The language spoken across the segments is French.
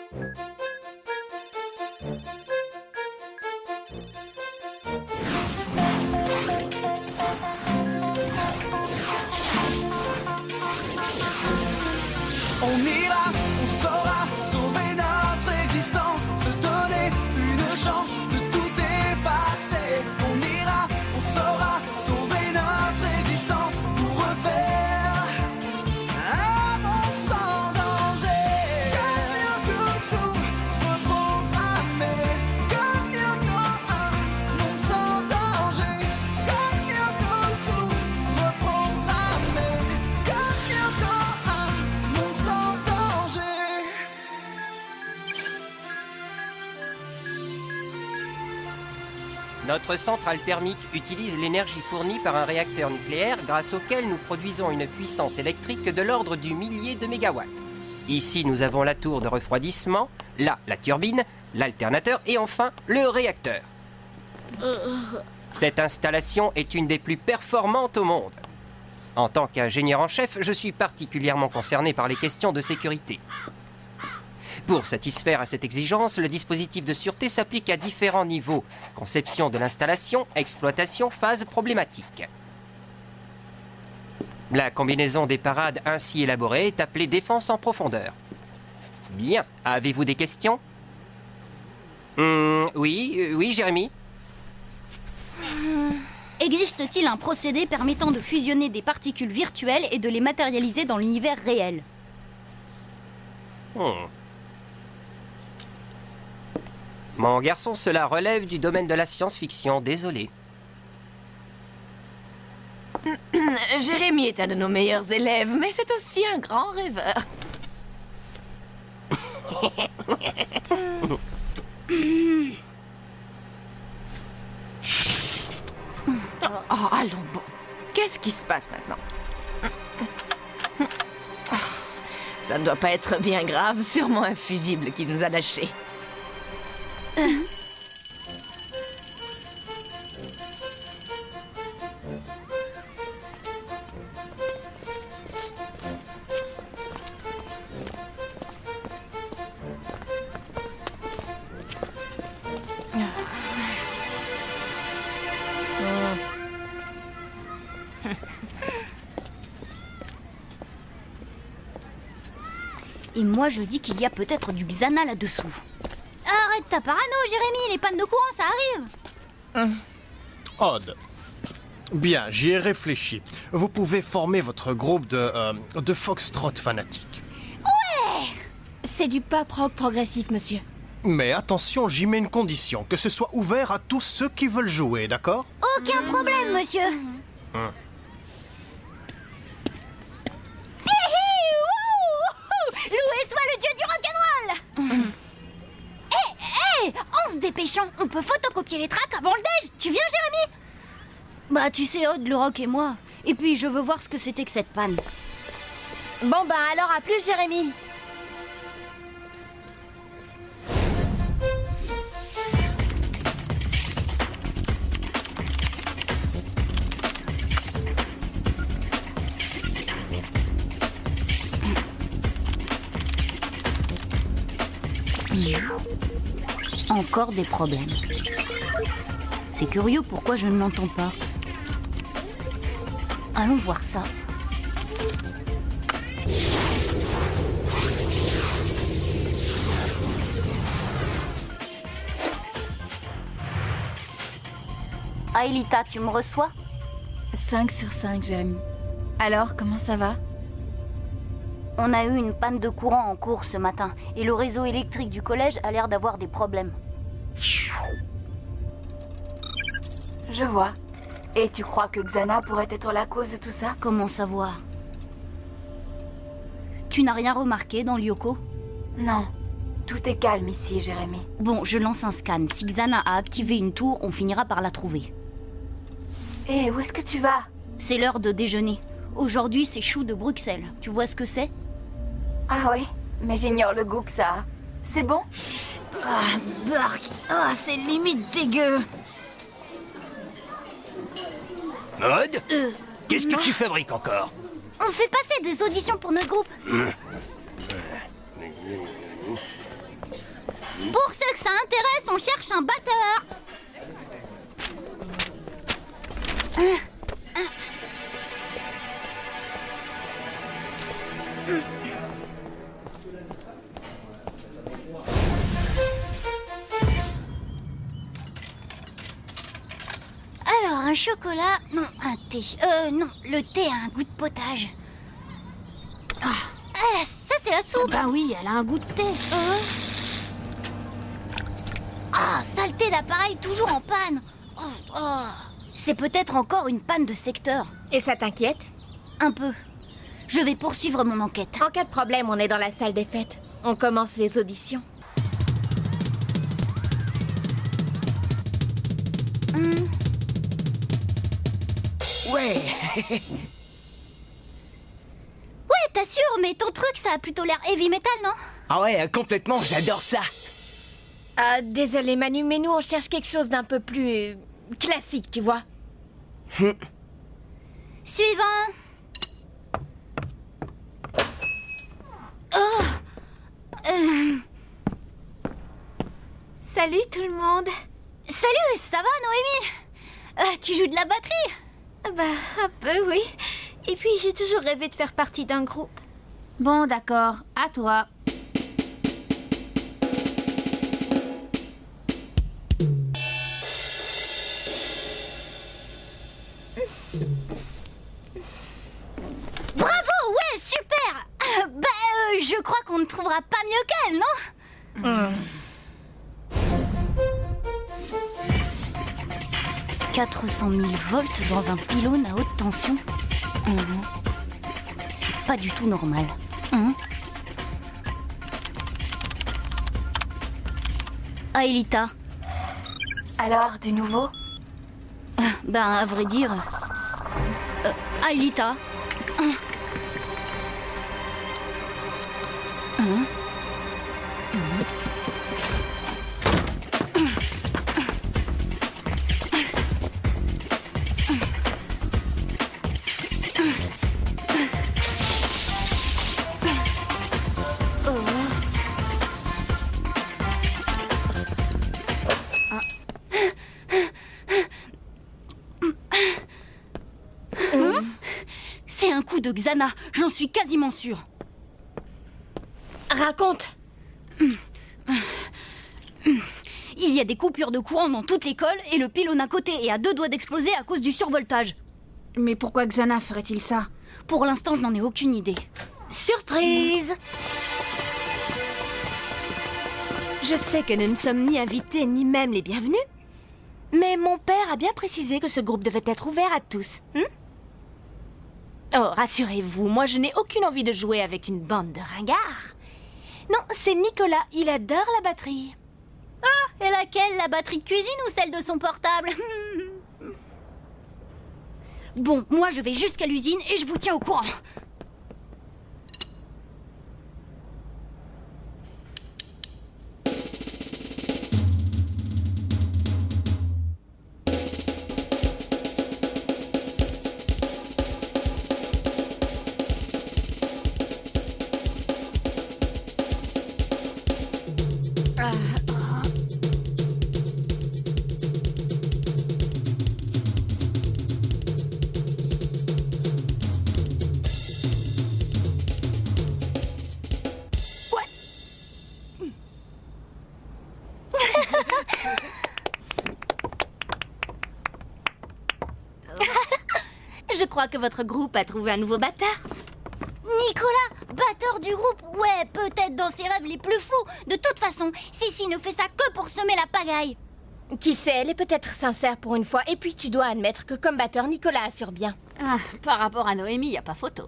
On ira, on saura sauver notre existence, se donner une chance de tout effacer. On ira, on saura sauver notre existence pour refaire un monde sans danger. Comme Yoko, tout reprogrammer. Comme Yoko, un monde sans danger. Comme Yoko, tout reprogrammer. Comme Yoko, un monde sans danger. Notre centrale thermique utilise l'énergie fournie par un réacteur nucléaire grâce auquel nous produisons une puissance électrique de l'ordre du millier de mégawatts. Ici, nous avons la tour de refroidissement, là, la turbine, l'alternateur et enfin, le réacteur. Cette installation est une des plus performantes au monde. En tant qu'ingénieur en chef, je suis particulièrement concerné par les questions de sécurité. Pour satisfaire à cette exigence, le dispositif de sûreté s'applique à différents niveaux. Conception de l'installation, exploitation, phase problématique. La combinaison des parades ainsi élaborées est appelée défense en profondeur. Bien, avez-vous des questions? Oui, Jérémy? Existe-t-il un procédé permettant de fusionner des particules virtuelles et de les matérialiser dans l'univers réel? Mon garçon, cela relève du domaine de la science-fiction, désolé. Jérémy est un de nos meilleurs élèves, mais c'est aussi un grand rêveur. Oh, allons bon. Qu'est-ce qui se passe maintenant? Ça ne doit pas être bien grave, sûrement un fusible qui nous a lâchés. Et moi je dis qu'il y a peut-être du Xana là-dessous. Arrête ta parano, Jérémy, les pannes de courant, ça arrive. Odd. Bien, j'y ai réfléchi. Vous pouvez former votre groupe de foxtrot fanatiques. C'est du pop rock progressif, monsieur. Mais attention, j'y mets une condition, que ce soit ouvert à tous ceux qui veulent jouer, d'accord? Aucun problème, monsieur. Loué soit le dieu du rock'n'roll. Hé, en se dépêchant, on peut photocopier les tracks avant le déj. Tu viens, Jérémy? Bah, tu sais, Odd, le rock et moi. Et puis, je veux voir ce que c'était que cette panne. Bon ben alors à plus, Jérémy. Encore des problèmes. C'est curieux pourquoi je ne l'entends pas. Allons voir ça. Aelita, tu me reçois? 5 sur 5, Jérémy. Alors, comment ça va? On a eu une panne de courant en cours ce matin et le réseau électrique du collège a l'air d'avoir des problèmes. Je vois. Et tu crois que Xana pourrait être la cause de tout ça? Comment savoir? Tu n'as rien remarqué dans Lyoko? Non. Tout est calme ici, Jérémy. Bon, je lance un scan. Si Xana a activé une tour, on finira par la trouver. Hé, où est-ce que tu vas? C'est l'heure de déjeuner. Aujourd'hui, c'est chou de Bruxelles. Tu vois ce que c'est? Ah oui, mais j'ignore le goût que ça a. C'est bon? Ah, bark! Ah, c'est limite dégueu! Maud, qu'est-ce que tu fabriques encore? On fait passer des auditions pour notre groupe. Pour ceux que ça intéresse, on cherche un batteur. Alors, un chocolat... Non, un thé. Non, le thé a un goût de potage. Ça, c'est la soupe. Ben oui, elle a un goût de thé. Ah, saleté d'appareil toujours en panne. C'est peut-être encore une panne de secteur. Et ça t'inquiète? Un peu. Je vais poursuivre mon enquête. En cas de problème, on est dans la salle des fêtes. On commence les auditions. Ouais. Ouais, t'assures, mais ton truc, ça a plutôt l'air heavy metal, non? Ah ouais, complètement, j'adore ça. Désolé Manu, mais nous on cherche quelque chose d'un peu plus classique, tu vois. Suivant. Salut tout le monde. Salut, ça va, Noémie? Tu joues de la batterie? Bah, un peu, oui. Et puis, j'ai toujours rêvé de faire partie d'un groupe. Bon, d'accord. À toi. Bravo, ouais, super. Je crois qu'on ne trouvera pas mieux qu'elle, non? 400 000 volts dans un pylône à haute tension. C'est pas du tout normal. Aelita. Alors, du nouveau? Ben, à vrai dire... Aelita. C'est un coup de Xana, j'en suis quasiment sûre. Raconte. Il y a des coupures de courant dans toute l'école et le pylône à côté est à 2 doigts d'exploser à cause du survoltage. Mais pourquoi Xana ferait-il ça? Pour l'instant, je n'en ai aucune idée. Surprise! Je sais que nous ne sommes ni invités ni même les bienvenus, mais mon père a bien précisé que ce groupe devait être ouvert à tous. Oh, rassurez-vous, moi je n'ai aucune envie de jouer avec une bande de ringards. Non, c'est Nicolas, il adore la batterie. Et laquelle, la batterie de cuisine ou celle de son portable? Bon, moi je vais jusqu'à l'usine et je vous tiens au courant. Je crois que votre groupe a trouvé un nouveau batteur. Nicolas, batteur du groupe, ouais, peut-être dans ses rêves les plus fous. De toute façon, Sissi ne fait ça que pour semer la pagaille. Qui sait, elle est peut-être sincère pour une fois. Et puis tu dois admettre que comme batteur, Nicolas assure bien. Par rapport à Noémie, y a pas photo.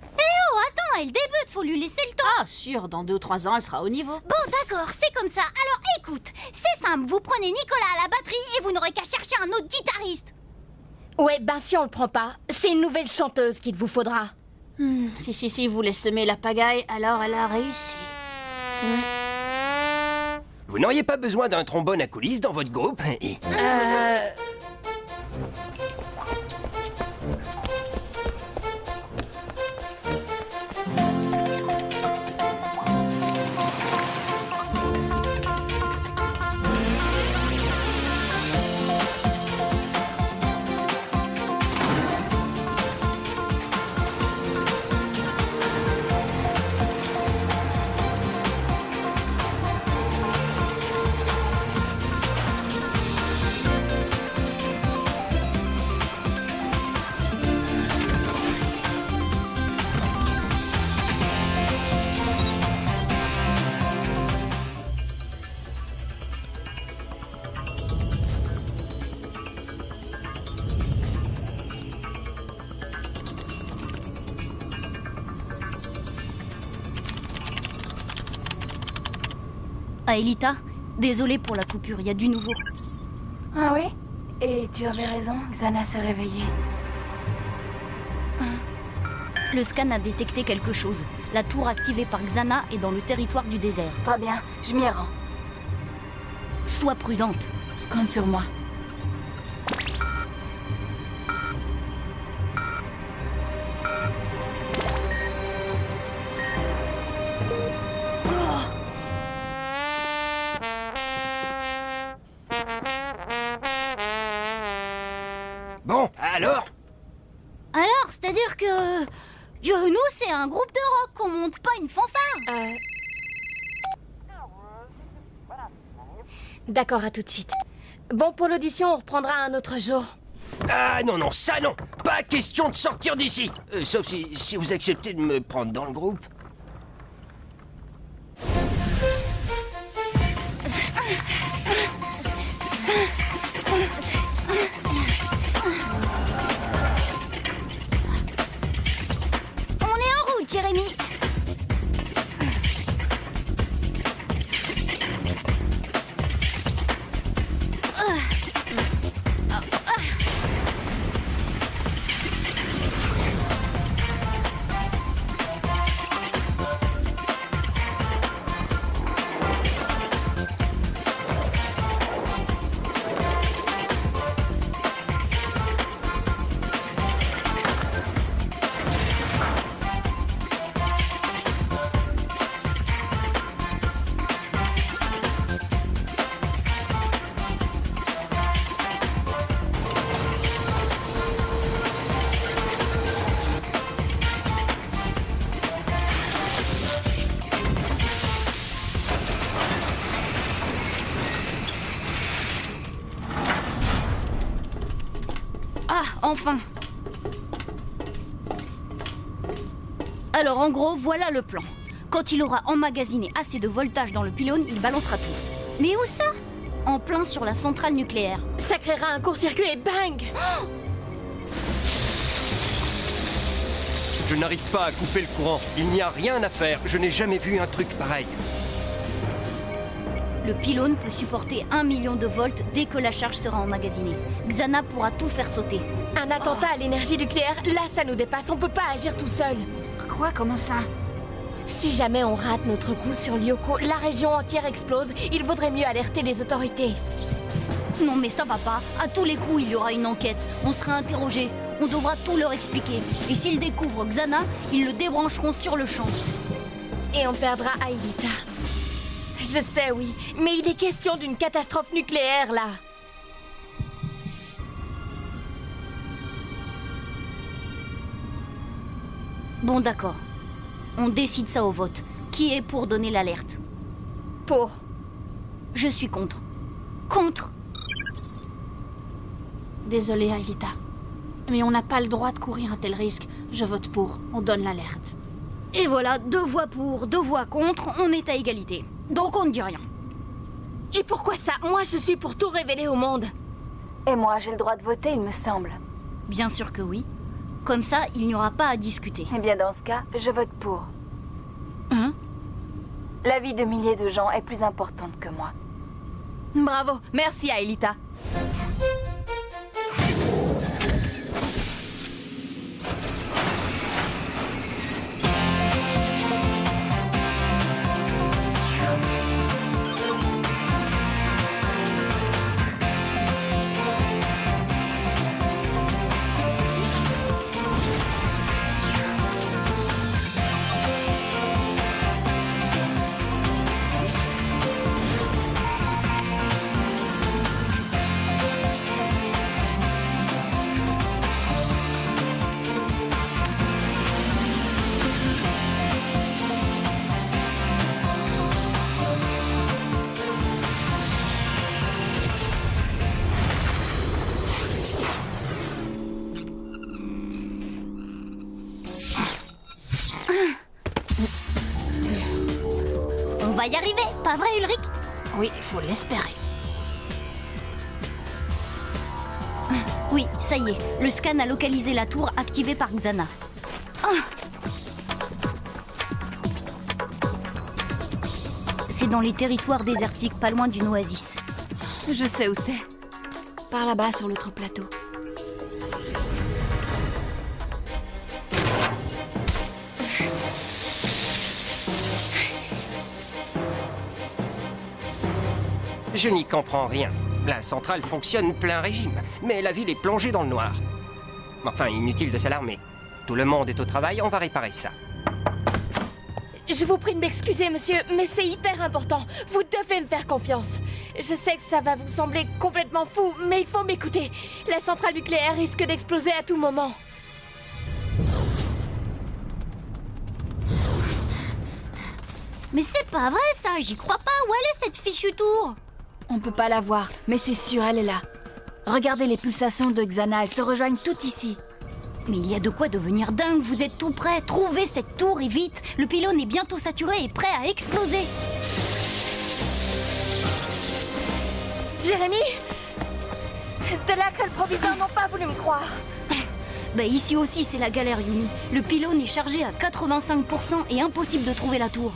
Oh, attends, elle débute, faut lui laisser le temps. Ah, sûr, dans 2 ou 3 ans, elle sera au niveau. Bon, d'accord, c'est comme ça. Alors écoute, c'est simple, vous prenez Nicolas à la batterie et vous n'aurez qu'à chercher un autre guitariste. Ouais, ben si on le prend pas, c'est une nouvelle chanteuse qu'il vous faudra. Si Sissi voulait semer la pagaille, alors elle a réussi. Vous n'auriez pas besoin d'un trombone à coulisses dans votre groupe? Aelita, désolée pour la coupure, il y a du nouveau. Ah oui? Et tu avais raison, Xana s'est réveillée. Le scan a détecté quelque chose. La tour activée par Xana est dans le territoire du désert. Très bien, je m'y rends. Sois prudente. Compte sur moi. Bon, alors? Alors, c'est-à-dire que... nous, c'est un groupe de rock, on monte pas une fanfare. D'accord, à tout de suite. Bon, pour l'audition, on reprendra un autre jour. Ah non, non, ça non! Pas question de sortir d'ici! Sauf si vous acceptez de me prendre dans le groupe. On est en route, Jérémy. Ah, enfin. Alors en gros, voilà le plan. Quand il aura emmagasiné assez de voltage dans le pylône, il balancera tout. Mais où ça? En plein sur la centrale nucléaire. Ça créera un court-circuit et bang! Je n'arrive pas à couper le courant. Il n'y a rien à faire. Je n'ai jamais vu un truc pareil. Le pylône peut supporter 1 million de volts dès que la charge sera emmagasinée. Xana pourra tout faire sauter. Un attentat à l'énergie nucléaire, là, ça nous dépasse. On peut pas agir tout seul. Quoi? Comment ça? Si jamais on rate notre coup sur Lyoko, la région entière explose. Il vaudrait mieux alerter les autorités. Non mais ça va pas. À tous les coups, il y aura une enquête. On sera interrogé. On devra tout leur expliquer. Et s'ils découvrent Xana, ils le débrancheront sur le champ. Et on perdra Aelita. Je sais, oui. Mais il est question d'une catastrophe nucléaire, là. Bon d'accord. On décide ça au vote. Qui est pour donner l'alerte? Pour. Je suis contre. Contre. Désolée, Aelita. Mais on n'a pas le droit de courir un tel risque. Je vote pour. On donne l'alerte. Et voilà, 2 voix pour, 2 voix contre, on est à égalité. Donc on ne dit rien. Et pourquoi ça? Moi, je suis pour tout révéler au monde. Et moi, j'ai le droit de voter, il me semble. Bien sûr que oui. Comme ça, il n'y aura pas à discuter. Eh bien, dans ce cas, je vote pour. Hein? La vie de milliers de gens est plus importante que moi. Bravo. Merci, Aelita. On va y arriver, pas vrai Ulrich? Oui, il faut l'espérer. Oui, ça y est, le scan a localisé la tour activée par Xana. C'est dans les territoires désertiques, pas loin d'une oasis. Je sais où c'est. Par là-bas, sur l'autre plateau. Je n'y comprends rien. La centrale fonctionne plein régime, mais la ville est plongée dans le noir. Enfin, inutile de s'alarmer. Tout le monde est au travail, on va réparer ça. Je vous prie de m'excuser, monsieur, mais c'est hyper important. Vous devez me faire confiance. Je sais que ça va vous sembler complètement fou, mais il faut m'écouter. La centrale nucléaire risque d'exploser à tout moment. Mais c'est pas vrai ça, j'y crois pas. Où elle est cette fichue tour? On peut pas la voir, mais c'est sûr, elle est là. Regardez les pulsations de Xana, elles se rejoignent toutes ici. Mais il y a de quoi devenir dingue, vous êtes tout près. Trouvez cette tour et vite. Le pylône est bientôt saturé et prêt à exploser. Jérémy? De là que le proviseur n'ont pas voulu me croire. Bah ici aussi c'est la galère, Yumi. Le pylône est chargé à 85% et impossible de trouver la tour.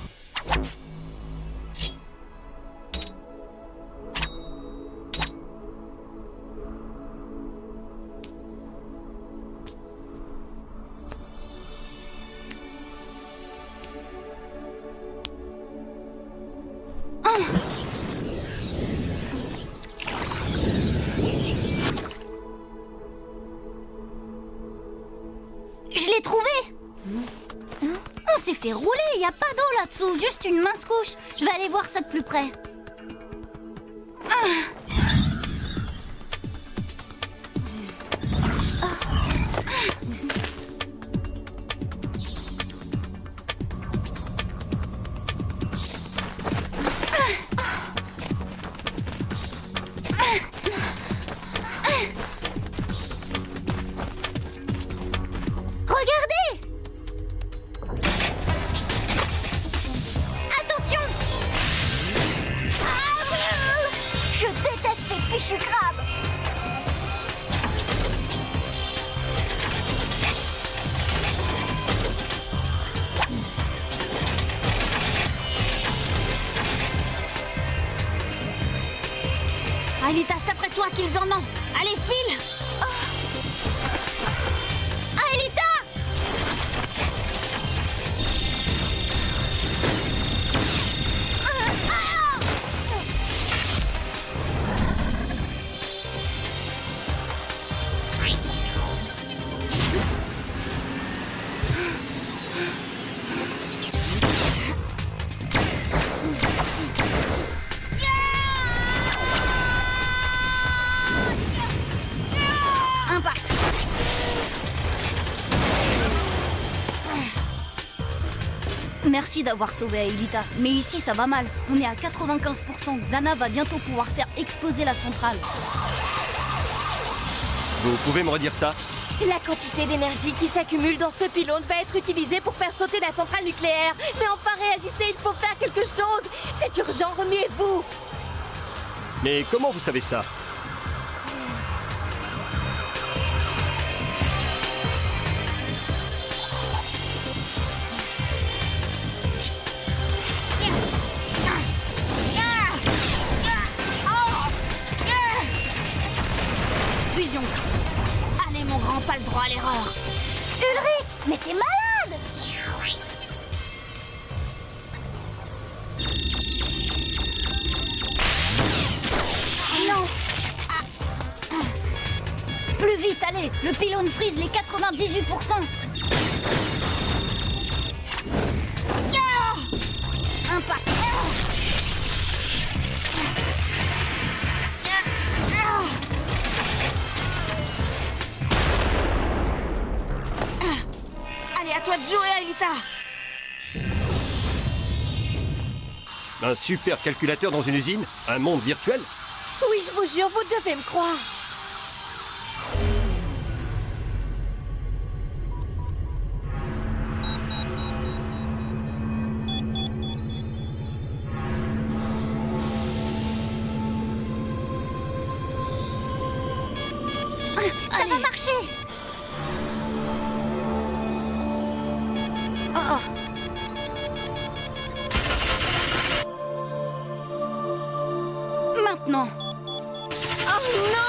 Je l'ai trouvé! On s'est fait rouler, y a pas d'eau là-dessous, juste une mince couche. Je vais aller voir ça de plus près. Regardez! Attention! Ah, je déteste ces fichus crabes! Alita, c'est après toi qu'ils en ont! Allez, file! Alita! Impact! Merci d'avoir sauvé Aelita, mais ici ça va mal. On est à 95%. Xana va bientôt pouvoir faire exploser la centrale. Vous pouvez me redire ça? La quantité d'énergie qui s'accumule dans ce pylône va être utilisée pour faire sauter la centrale nucléaire. Mais enfin réagissez, il faut faire quelque chose. C'est urgent, remuez-vous. Mais comment vous savez ça? Fusion. Allez mon grand, pas le droit à l'erreur. Ulrich, mais t'es malade! Non. Plus vite, allez. Le pylône frise les 98%. Impact. Allez, à toi de jouer, Aelita. Un super calculateur dans une usine? Un monde virtuel? Oui, je vous jure, vous devez me croire. Ça va marcher. Oh, oh. maintenant. Oh non!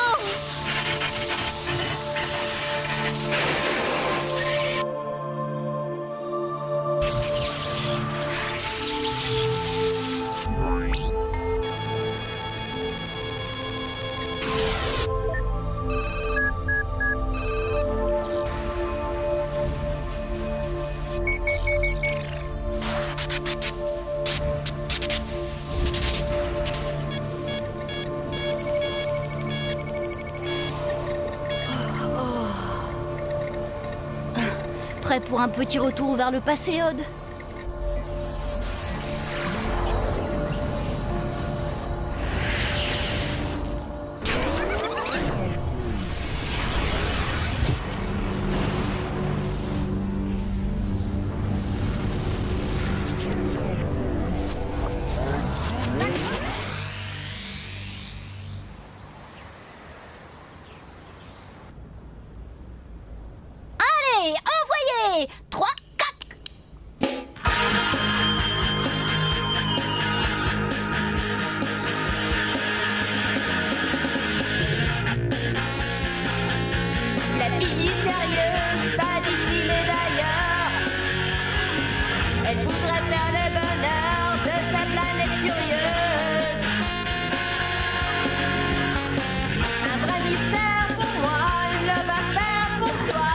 Prêt pour un petit retour vers le passé, Odd? Allez, envoyez! 3, 4. La fille mystérieuse, pas d'ici mais d'ailleurs. Elle voudrait faire le bonheur de sa planète curieuse. Un vrai mystère pour moi, une love affaire pour toi.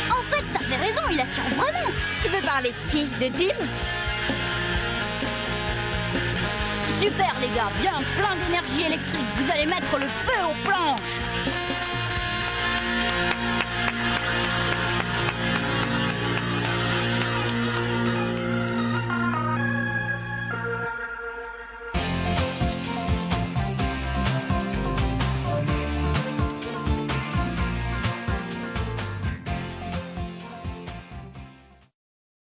En fait, t'avais raison, il assure vraiment. Tu veux parler de qui? De Jim? Super, les gars, bien plein d'énergie électrique. Vous allez mettre le feu aux planches.